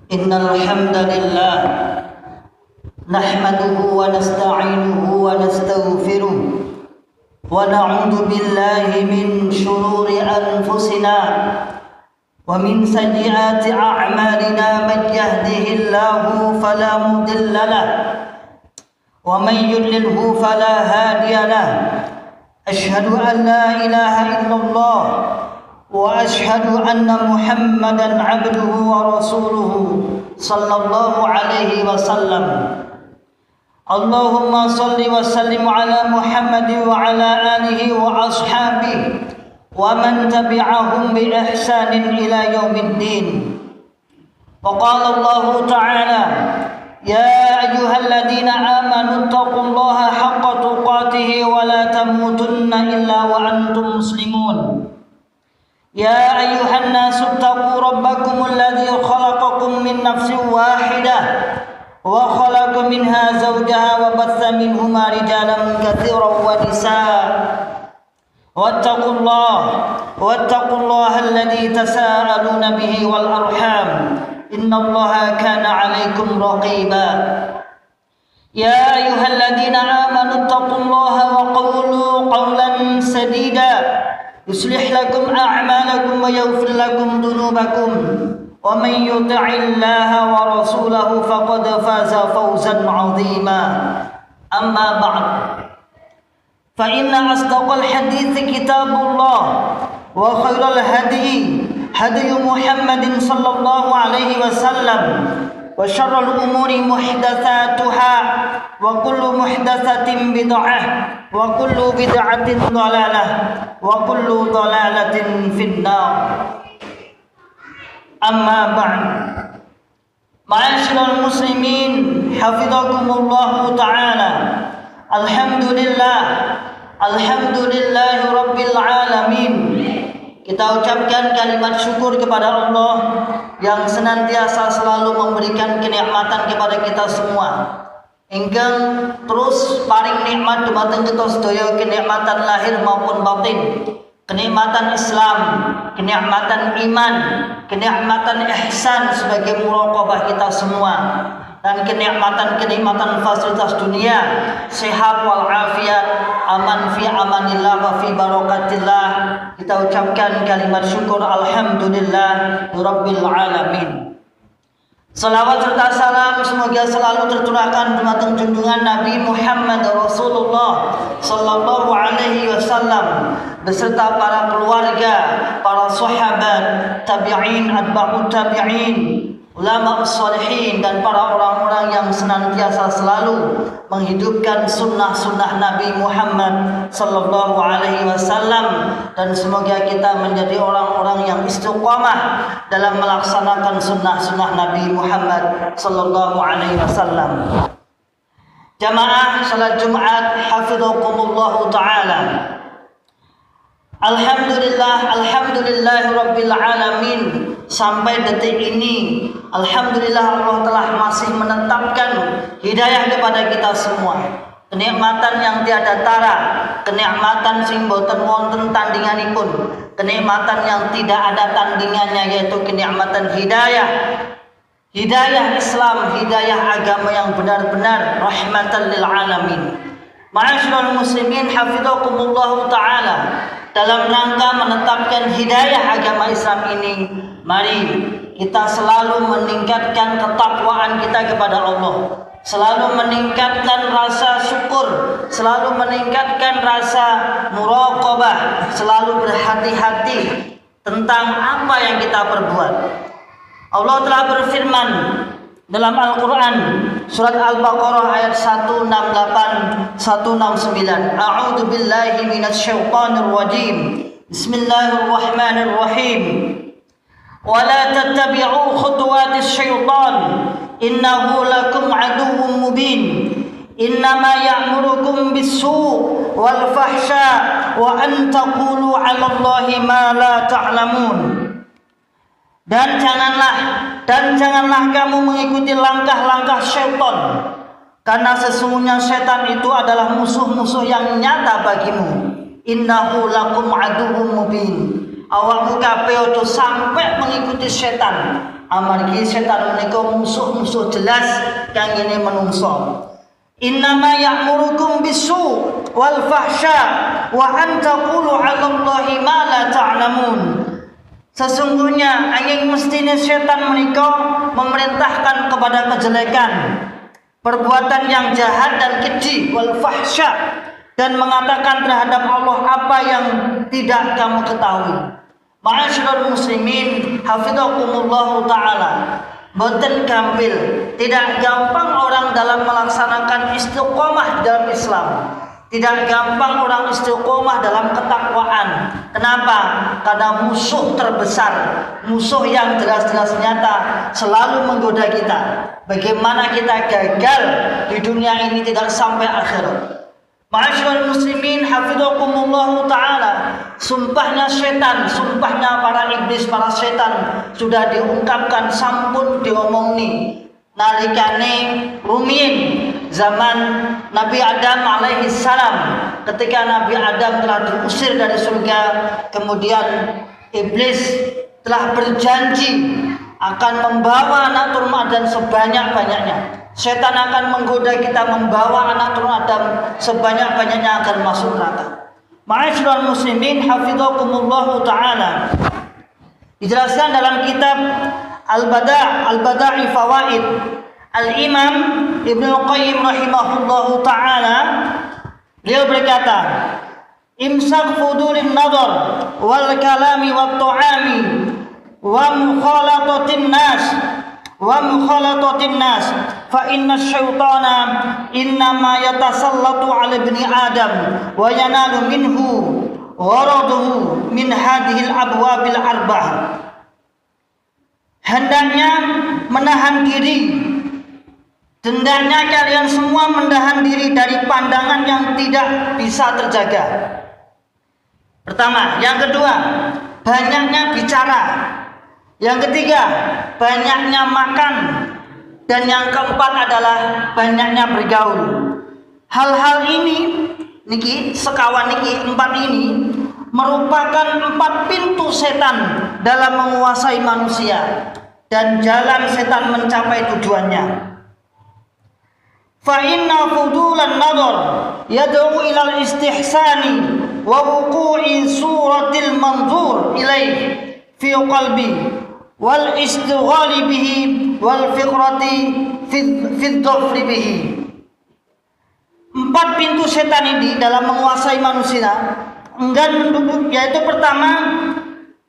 Innal hamdalillah nahmaduhu wa nasta'inuhu wa nastaghfiruh wa na'udzu billahi min shururi anfusina wa min sayyiati a'malina man yahdihillahu fala mudilla lahu wa man yudlilhu fala hadiya lahu ashhadu an la ilaha illallah وأشهد أن محمدًا عبده ورسوله صلى الله عليه وسلم اللهم صل وسلم على محمد وعلى آله وأصحابه ومن تبعهم بإحسان إلى يوم الدين وقال الله تعالى يا أيها الذين آمنوا اتقوا الله حق تقاته ولا تموتن إلا وأنتم مسلمون يا أيها الناس اتقوا ربكم الذي خلقكم من نفس واحدة وخلق منها زوجها وبث منهما رجالا كثيرا ونساء واتقوا الله الذي تساءلون به والأرحام إن الله كان عليكم رقيبا يا أيها الذين آمنوا اتقوا الله وقولوا قولا سديدا يصلح لكم أعمالكم ويغفر لكم ذنوبكم ومن يطع الله ورسوله فقد فاز فوزا عظيما أما بعد فإن أصدق الحديث كتاب الله وخير الهدي هدي محمد صلى الله عليه وسلم وشر الأمور محدثاتها وكل محدثة بدعة وكل بدعة ضلالة وكل ضلالة في النار أما بعد معاشر المسلمين حفظكم الله تعالى الحمد لله رب العالمين. Kita ucapkan kalimat syukur kepada Allah yang senantiasa selalu memberikan kenikmatan kepada kita semua. Ingkang terus paring nikmat dumateng kita sedaya, kenikmatan lahir maupun batin, kenikmatan Islam, kenikmatan iman, kenikmatan ihsan sebagai muraqabah kita semua, dan kenikmatan fasilitas dunia, sehat wal afiat, aman fi amanillah wa fi barakatillah. Kita ucapkan kalimat syukur alhamdulillah rabbil alamin. Salawat serta salam semoga selalu tercurahkan dumateng junjungan Nabi Muhammad Rasulullah sallallahu alaihi wasallam beserta para keluarga, para sahabat, tabi'in, atba'ut tabi'in, ulama salihin, dan para orang-orang yang senantiasa selalu menghidupkan sunnah-sunnah Nabi Muhammad sallallahu alaihi wasallam, dan semoga kita menjadi orang-orang yang istiqamah dalam melaksanakan sunnah-sunnah Nabi Muhammad sallallahu alaihi wasallam. Jamaah salat Jumat hafizakumullah taala. Alhamdulillah rabbil alamin. Sampai detik ini alhamdulillah Allah telah masih menetapkan hidayah kepada kita semua. Kenikmatan yang tiada tara, kenikmatan sing boten wonten tandinganipun, kenikmatan yang tidak ada tandingannya, yaitu kenikmatan hidayah Islam, hidayah agama yang benar-benar rahmatan lil alamin. Ma'asyiral muslimin hafizakumullah taala, dalam rangka menetapkan hidayah agama Islam ini, mari kita selalu meningkatkan ketakwaan kita kepada Allah, selalu meningkatkan rasa syukur, selalu meningkatkan rasa muraqabah, selalu berhati-hati tentang apa yang kita perbuat. Allah telah berfirman, dalam Al-Quran surat Al-Baqarah ayat 168 169. A'udzu billahi minasyaitonir rajim. Bismillahirrahmanirrahim. Wa la tattabi'u khutuwatis syaitan innahu lakum aduwwum mubin. Innama ya'murukum bis-su' wal fahsya wa an taqulu 'ala Allahi ma la ta'lamun. Dan janganlah kamu mengikuti langkah-langkah syaitan, karena sesungguhnya setan itu adalah musuh-musuh yang nyata bagimu. Innahu lakum aduwwum mubin. Awakmu kabeh ojo sampai mengikuti setan. Amargi setan menika musuh-musuh jelas kang ngene menungso. Innama ya'murukum bisu wal fahsya wa an taqulu 'ala Allahi ma la ta'lamun. Sesungguhnya angin mestine setan menika memerintahkan kepada kejelekan, perbuatan yang jahat dan keji, wal fahsya, dan mengatakan terhadap Allah apa yang tidak kamu ketahui. Ma'asyiral muslimin hafizakumullah taala. Boten gampil, tidak gampang orang dalam melaksanakan istiqomah dalam Islam. Tidak gampang orang istiqomah dalam ketakwaan. Kenapa? Karena musuh terbesar, musuh yang jelas-jelas nyata selalu menggoda kita. Bagaimana kita gagal di dunia ini tidak sampai akhirat. Ma'asyiral muslimin hafizakumullah taala. Sumpahnya setan, sumpahnya para iblis, para setan sudah diungkapkan, sampun diomongni nalikane rumiyin zaman Nabi Adam alaihi salam. Ketika Nabi Adam telah diusir dari surga, kemudian iblis telah berjanji akan membawa anak turun Adam sebanyak-banyaknya. Setan akan menggoda kita membawa anak turun Adam sebanyak-banyaknya akan masuk neraka. Ma'asyiral muslimin hafizakumullah taala. Dijelaskan dalam kitab Al-Bada'i Fawaid Al-Imam Ibnu Qayyim rahimahullahu taala, beliau berkata, imsak fudulin nadar wal kalami wat ta'ami wa mukhalatatin nas fa inna syaitana innama yatasallatu ala ibni adam wa yanalu minhu gharaduhu min hadhil abwabil arba'ah. Hendaknya menahan diri, hendaknya kalian semua menahan diri dari pandangan yang tidak bisa terjaga. Pertama, yang kedua, banyaknya bicara. Yang ketiga, banyaknya makan. Dan yang keempat adalah banyaknya bergaul. Hal-hal ini niki sekawan niki empat ini merupakan 4 pintu setan dalam menguasai manusia dan jalan setan mencapai tujuannya. Fa inna fudulan nadhar yad'u ila al-istihsani wa wuqu'i suratil manzur ilaih fi qalbi wal istighali bihi wal fikrati fi dhafri bihi. 4 pintu setan ini dalam menguasai manusia enggan menduduk, yaitu pertama,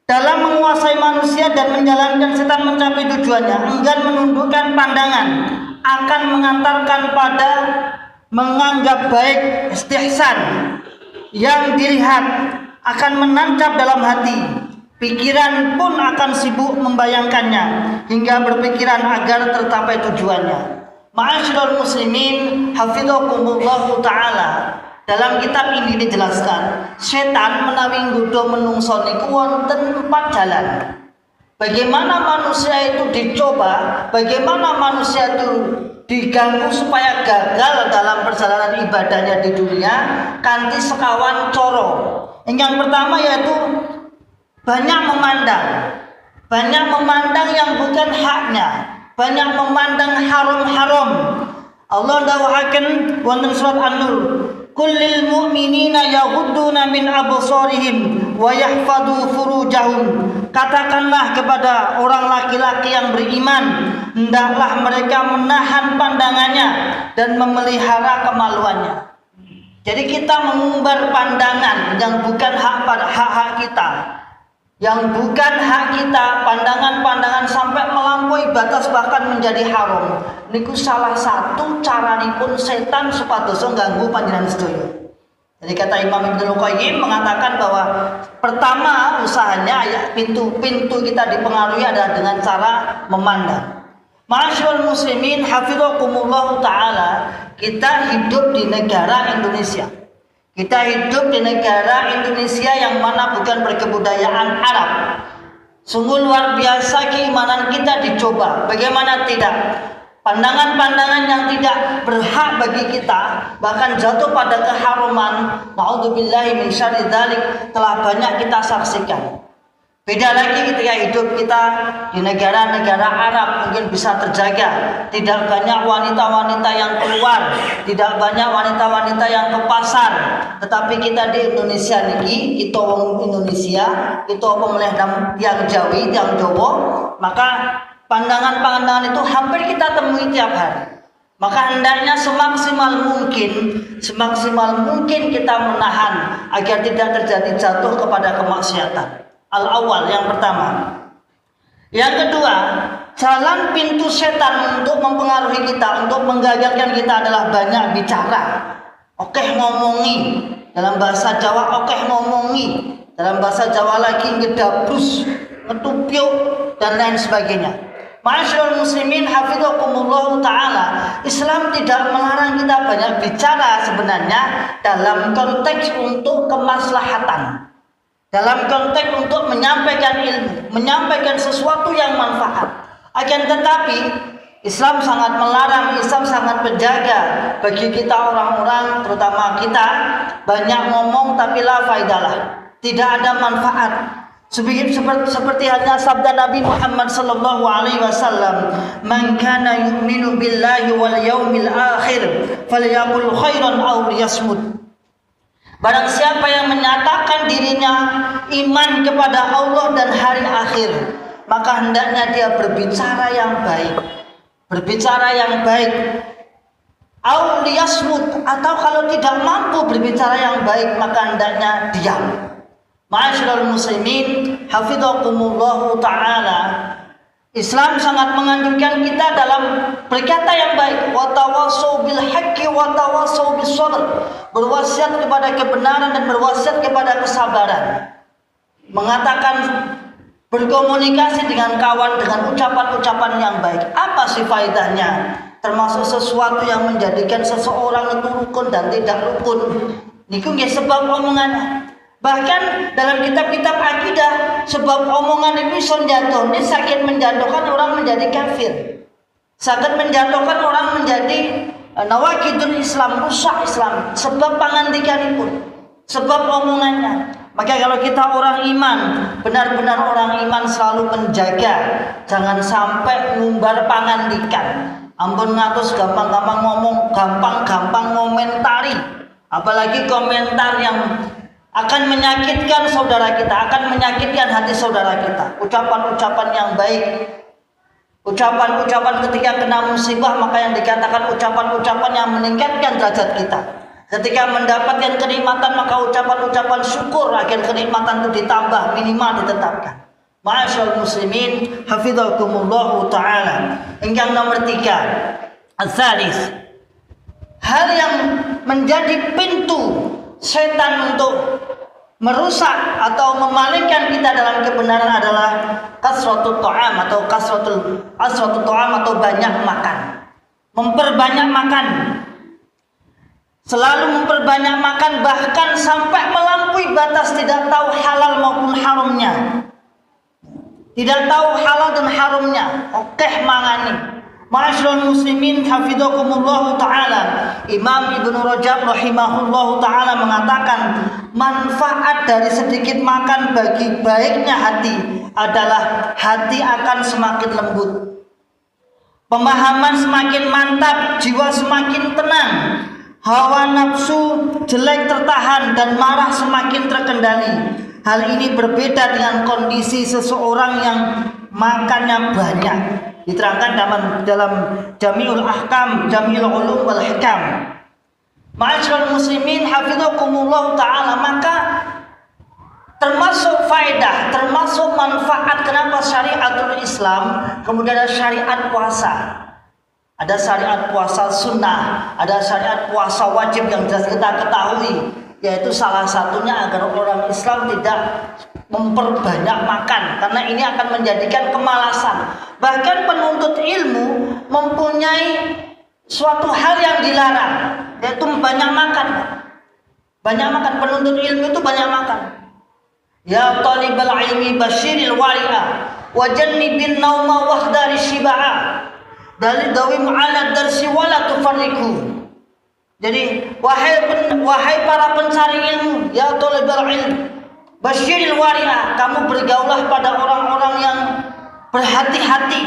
dalam menguasai manusia dan menjalankan setan mencapai tujuannya, enggan menundukkan pandangan, akan mengantarkan pada menganggap baik, istihsan, yang dilihat akan menancap dalam hati. Pikiran pun akan sibuk membayangkannya hingga berpikiran agar tercapai tujuannya. Ma'asyiral muslimin hafizakumullah taala. Dalam kitab ini dijelaskan, setan menawi nggodha menungso niku wonten 4 jalan. Bagaimana manusia itu dicoba, bagaimana manusia itu diganggu supaya gagal dalam perjalanan ibadahnya di dunia kanthi sekawan coro. Yang pertama yaitu banyak memandang yang bukan haknya, banyak memandang haram-haram. Allah dawuhaken wonten surat An-Nur, kullil mu'minina yaghudduna min absarihim wa yahfadhu furujahum. Katakanlah kepada orang laki-laki yang beriman, hendaklah mereka menahan pandangannya dan memelihara kemaluannya. Jadi kita mengumbar pandangan yang bukan hak kita. yang bukan hak kita, pandangan-pandangan sampai melampaui batas bahkan menjadi haram. Niku salah satu caranipun setan supados ganggu panjenengan sedaya. Jadi kata Imam Ibnu Qayyim mengatakan bahwa pertama usahanya pintu kita dipengaruhi adalah dengan cara memandang. Ma'asyiral muslimin hafizakumullah taala, kita hidup di negara Indonesia. Kita hidup di negara Indonesia yang mana bukan berkebudayaan Arab. Sungguh luar biasa keimanan kita dicoba. Bagaimana tidak? Pandangan-pandangan yang tidak berhak bagi kita, bahkan jatuh pada keharaman, na'udzubillahi min syarri dzalik, telah banyak kita saksikan. Beda lagi ketika hidup kita di negara-negara Arab, mungkin bisa terjaga. Tidak banyak wanita-wanita yang keluar, tidak banyak wanita-wanita yang ke pasar. Tetapi kita di Indonesia niki, kita orang Indonesia, kita pemilih yang Jawi, yang Jawa, maka pandangan-pandangan itu hampir kita temui tiap hari. Maka hendaknya semaksimal mungkin kita menahan agar tidak terjadi jatuh kepada kemaksiatan. Al-awwal, yang pertama. Yang kedua, jalan pintu setan untuk mempengaruhi kita, untuk menggagalkan kita adalah banyak bicara. Ngomongi. Dalam bahasa Jawa ngomongi. Dalam bahasa Jawa lagi ngedabrus, ngetupiuk, dan lain sebagainya. Ma'asyiral muslimin hafizakumullah taala, Islam tidak melarang kita banyak bicara sebenarnya dalam konteks untuk kemaslahatan, dalam konteks untuk menyampaikan ilmu, menyampaikan sesuatu yang manfaat. Akan tetapi Islam sangat melarang, Islam sangat menjaga bagi kita orang-orang, terutama kita, banyak ngomong tapi la faidalah, tidak ada manfaat. Seperti halnya sabda Nabi Muhammad sallallahu alaihi wasallam, "Man kana yu'minu billahi wal yaumil akhir falyaqul khairan aw liyasmut." Barang siapa yang menyatakan dirinya iman kepada Allah dan hari akhir, maka hendaknya dia berbicara yang baik. Berbicara yang baik. Aw liyasmut, atau kalau tidak mampu berbicara yang baik, maka hendaknya diam. Ma'asyiral muslimin hafizakumullah taala, Islam sangat menganjurkan kita dalam berkata yang baik, wa tawassaw bil haqqi wa tawassaw bis sabr, berwasiat kepada kebenaran dan berwasiat kepada kesabaran. Mengatakan berkomunikasi dengan kawan dengan ucapan-ucapan yang baik. Apa sih faedahnya? Termasuk sesuatu yang menjadikan seseorang itu rukun dan tidak rukun. Niku nggih sebab omongannya. Bahkan dalam kitab-kitab akidah, sebab omongan itu sonjatuh, ini sakit menjatuhkan orang menjadi kafir, sakit menjatuhkan orang menjadi nawakidul Islam, rusak Islam, sebab pangandikan itu, sebab omongannya. Maka kalau kita orang iman, benar-benar orang iman selalu menjaga, jangan sampai ngumbar pangandikan. Ampun ngatus gampang-gampang ngomong, gampang-gampang ngomentari, apalagi komentar yang akan menyakitkan saudara kita, akan menyakitkan hati saudara kita. Ucapan-ucapan yang baik, ucapan-ucapan ketika kena musibah, maka yang dikatakan ucapan-ucapan yang meningkatkan derajat kita. Ketika mendapatkan kenikmatan, maka ucapan-ucapan syukur agar kenikmatan itu ditambah, minimal ditetapkan. Ma'asyiral muslimin hafizakumullah taala. Yang nomor 3, al-thalith, hal yang menjadi pintu setan untuk merusak atau memalingkan kita dalam kebenaran adalah kasratul ta'am atau banyak makan. Memperbanyak makan. Selalu memperbanyak makan, bahkan sampai melampaui batas, tidak tahu halal maupun haramnya. Tidak tahu halal dan haramnya. Mangani. Ma'asyiral muslimin hafizakumullah taala, Imam Ibnu Rajab rahimahullah taala mengatakan, manfaat dari sedikit makan bagi baiknya hati adalah hati akan semakin lembut, pemahaman semakin mantap, jiwa semakin tenang, hawa nafsu jelek tertahan, dan marah semakin terkendali. Hal ini berbeda dengan kondisi seseorang yang makannya banyak. Diterangkan dalam Jami'ul Ahkam, Jami'ul Ulum wal Hikam. Ma'asyiral muslimin hafizakumullah taala, maka termasuk faedah, termasuk manfaat kenapa syariatul Islam, kemudian ada syariat puasa. Ada syariat puasa sunnah, ada syariat puasa wajib yang jelas kita ketahui, yaitu salah satunya agar orang Islam tidak memperbanyak makan, karena ini akan menjadikan kemalasan. Bahkan penuntut ilmu mempunyai suatu hal yang dilarang, yaitu banyak makan. Banyak makan, penuntut ilmu itu banyak makan. Ya talibal ilmi basyiril wari'a wa jannibin nauma wahdari shiba'a dari dawim ala darsi wala tufarriku. Jadi wahai para pencari ilmu, ya talibal ilmi basyiril wari'a, kamu bergaulah pada orang-orang yang berhati-hati,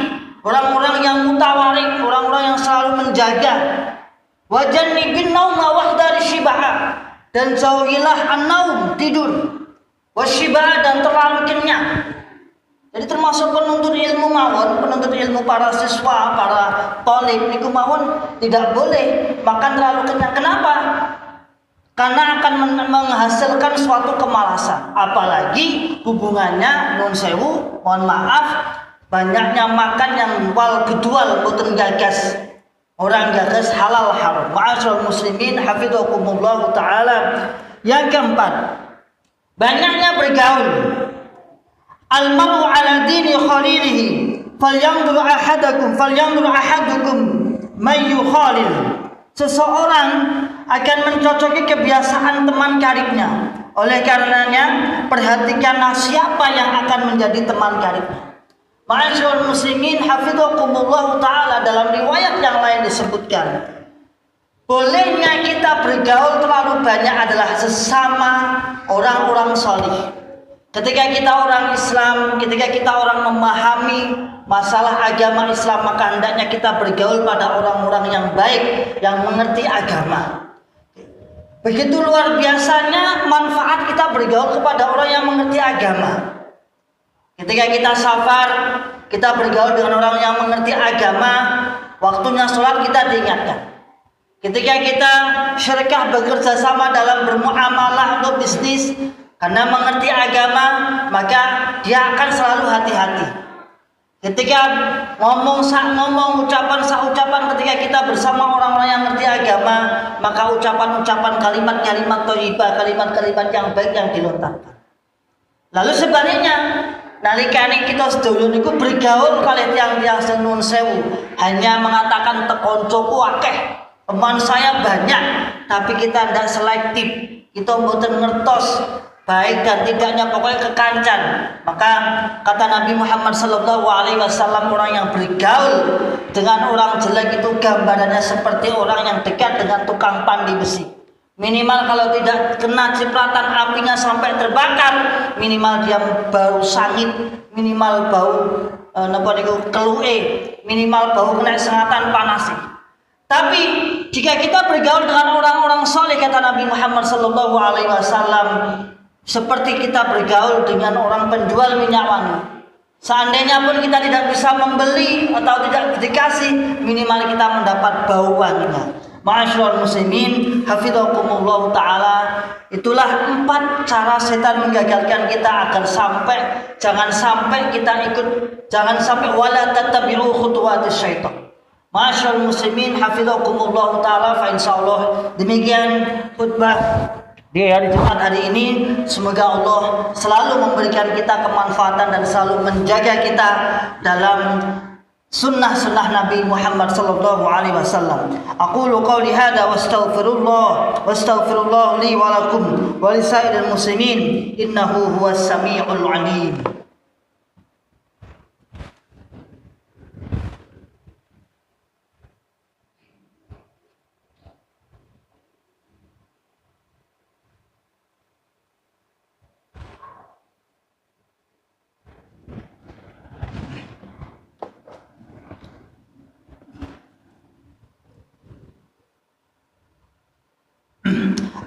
orang-orang yang mutawarik, orang-orang yang selalu menjaga. Wa jannibin nauma wahdari shiba'a, dan jauhilah an-naum, tidur, wasyiba, dan terlalu kenyang. Jadi termasuk penuntut ilmu mawon, penuntut ilmu para siswa, para talib niku mawon tidak boleh makan terlalu kenyang. Kenapa? Karena akan menghasilkan suatu kemalasan. Apalagi hubungannya nun sewu, mohon maaf, banyaknya makan yang wal gedual boten gagas. Orang gagas halal haram. Ma'asyiral muslimin hafizakumullah taala. Yang keempat, banyaknya bergaul. Al-mar'u ala dini khalilihi falyanzur ahadukum may yukhalil. Seseorang akan mencocoki kebiasaan teman karibnya. Oleh karenanya, perhatikanlah siapa yang akan menjadi teman karibnya. Ma'asyiral muslimin hafizakumullah taala, dalam riwayat yang lain disebutkan, bolehnya kita bergaul terlalu banyak adalah sesama orang-orang salih. Ketika kita orang Islam, ketika kita orang memahami masalah agama Islam, maka hendaknya kita bergaul pada orang-orang yang baik, yang mengerti agama. Begitu luar biasanya manfaat kita bergaul kepada orang yang mengerti agama. Ketika kita safar, kita bergaul dengan orang yang mengerti agama, waktunya sholat kita diingatkan. Ketika kita syirkah, bekerja sama dalam bermuamalah untuk bisnis, karena mengerti agama, maka dia akan selalu hati-hati. Ketika ngomong, ucapan, ketika kita bersama orang-orang yang mengerti agama, maka ucapan-ucapan, kalimat-kalimat thayyibah, kalimat-kalimat yang baik yang dilontarkan. Lalu sebaliknya, nalikane kita sedaya niku bergaul kali tiyang-tiyang sing nuwun sewu, hanya mengatakan koncoku akeh, teman saya banyak, tapi kita tidak selektif, kita mboten ngertos baik dan tidaknya, pokoknya kekancan. Maka kata Nabi Muhammad SAW, orang yang bergaul dengan orang jelek itu gambarannya seperti orang yang dekat dengan tukang pandi besi. Minimal kalau tidak kena cipratan apinya sampai terbakar, minimal dia bau sangit, minimal bau keluhe, minimal bau kena sengatan panas. Tapi jika kita bergaul dengan orang-orang soleh, kata Nabi Muhammad SAW, seperti kita bergaul dengan orang penjual minyak wangi. Seandainya pun kita tidak bisa membeli atau tidak dikasih, minimal kita mendapat bau wanginya. Ma'asyiral muslimin hafizakumullah taala, itulah 4 cara setan menggagalkan kita agar jangan sampai kita ikut, jangan sampai wala tattabi'u khutuwatis syaitan. Ma'asyiral muslimin hafizakumullah taala, fa insyaallah demikian khutbah di hari Jumat hari ini. Semoga Allah selalu memberikan kita kemanfaatan dan selalu menjaga kita dalam sunnah-sunnah Nabi Muhammad sallallahu alaihi wasallam. Aqulu qawli hadza wastaghfirullah li wa lakum wa lisairil muslimin innahu huwas samiul alim.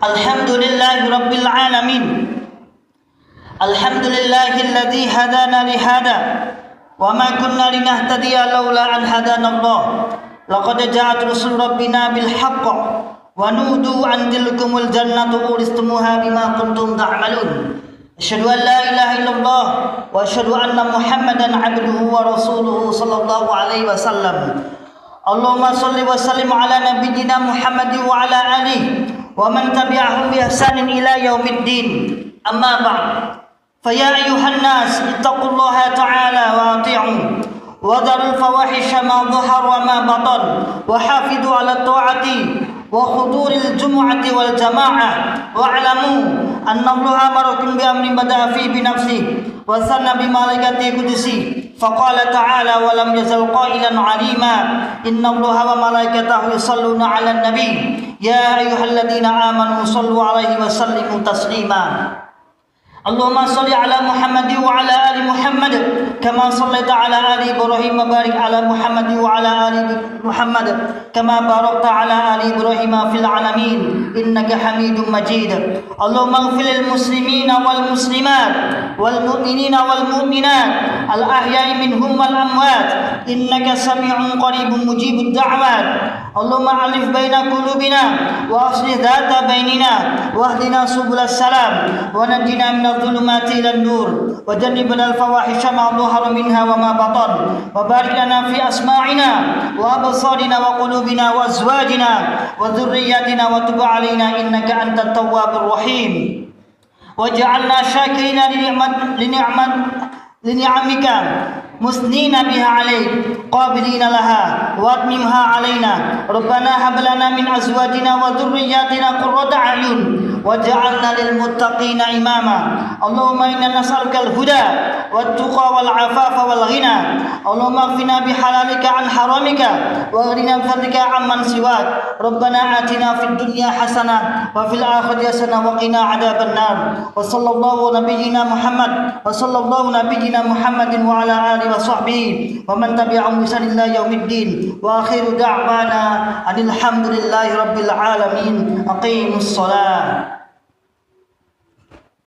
Alhamdulillahi rabbil alamin. Alhamdulillahilladzi hadana li hada wa ma kunna linahtadiya laula an hadana Allah. Laqad ja'at rusul rabbina bil haqq wa nudu an tilkumul jannatu uristumuha bima kuntum ta'malun. Asyhadu an la ilaha illallah wa asyhadu anna Muhammadan abduhu wa rasuluhu sallallahu alaihi wasallam. Allahumma shalli wa sallim ala nabiyyina Muhammadin wa ala alihi wa man tabi'ahum bi ihsanin ila yaumiddin. Amma ba'd. Fa ya ayyuhan nas ittaqullaha ta'ala wa ati'u wa dharul fawahisha ma dhahara wa ma batan wa hafidu ala ta'ati wa khuduril jumu'ati wal jama'ah wa'lamu anna Allah amarakum bi amrin bada'a fi bi nafsihi wa sanna bi malaikati qudusi faqala ta'ala wa lam yazal qailan 'alima inna Allah wa malaikatahu yusalluna 'alan nabi ya ayyuhalladzina amanu sallu 'alaihi wa sallimu taslima. Allahumma salli ala Muhammad wa ala ali Muhammad kama sallaita ala ali Ibrahim wa barik ala Muhammad wa ala ali Muhammad kama barakta ala ali Ibrahim fil alamin innaka Hamidum Majid. Allahumma ighfir lil muslimina wal muslimat wal mu'minina wal mu'minat al ahya'i minhum wal amwat innaka sami'un qaribun mujibud da'wat. Allahumma alif baina qulubina wa aslih dhata bainina wahdina subulas salam wa najjina minadh dhulumati ilan nur wa jannibna al fawahisha ma dhahara minha wa ma batan wa barik lana fi asma'ina wa absarina wa qulubina wa azwajina wa dhurriyyatina wa tub alaina innaka antat tawwabur rahim waj'alna syakirina li ni'amika musnina biha alaik qabilina laha wa atmimha alaina rabbana hab lana min azwajina wa dhurriyyatina qurrata a'yun waj'alna lil muttaqina imama. Allahumma inna nas'aluka al huda wat tuqa wal afafa wal ghina. Allahumma ighfirna bi halalika an haramika wa aghnina bi fadlika amman siwak. Rabbana atina fid dunya hasanah wa fil akhirati hasanah wa qina adzaban nar. Wa sallallahu nabiyyina Muhammad wa sallallahu nabiyyina Muhammadin wa ala alihi wa sahbihi wa man tabi'ahum bi ihsan ila yaumiddin. Wa akhiru da'wana alhamdulillahi rabbil alamin. Aqimus shalah.